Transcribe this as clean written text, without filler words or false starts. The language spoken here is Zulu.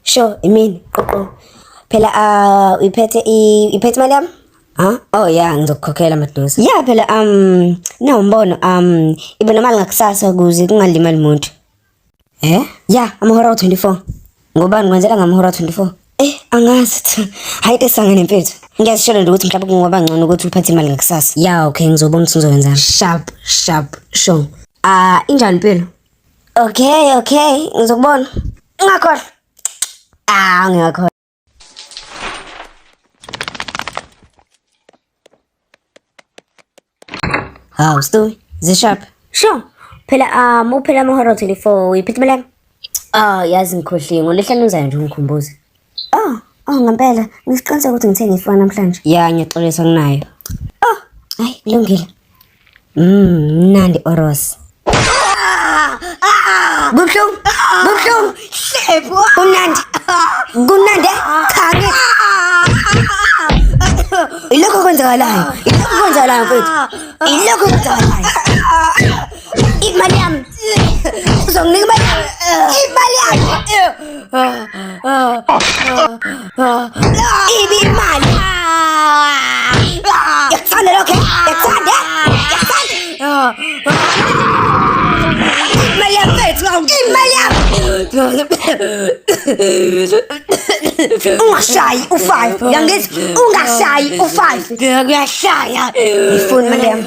Sure, imini qoqo. Phela iphethe imali yami? Oh yeah, ngizokukhokhela madosi. Yeah phela nawumbono ibe nemali ngakusasa ukuze kungalimali umuntu. Yeah, amahora 24. Ngobani kwenzela ngamahora 24? Angazi. Hayi tesangane mfethu. Ngiyazishela nje ukuthi mhlawumbe kungaba ngcono ukuthi uphathe imali ngakusasa. Yeah, okay, ngizobona ukuthi ngizowenzani. Sharp, sure. Injani impilo? Okay, ngizokubona. Ungakhohlwa. Ngiyakhohlwa. Hawu, Stu, zisharp. Sure. Phela uphela amahora 24 uyiphethe imali yami? Yazi ngikhohliwe ngoLwesihlanu uzayo nje ungikhumbuze. Ngempela ngisiqiniseka ukuthi ngithenge ifoni namhlanje. Yeah, ngiyaxolisa nginayo. Hayi, kulungile. Mnandi Oros. Buhlungu. Shebo. Kunandi. Khange. Ilokho kwenzakalayo mfethu. Imali yami. Uzonginika imali yami. Imali. Yakuthanda lokho? Yakuthanda. Imali yami mfethu. Imali yami. Ungashayi u5. Yangithi ungashayi u5. Ngiyashaya. Ifoni imali yami.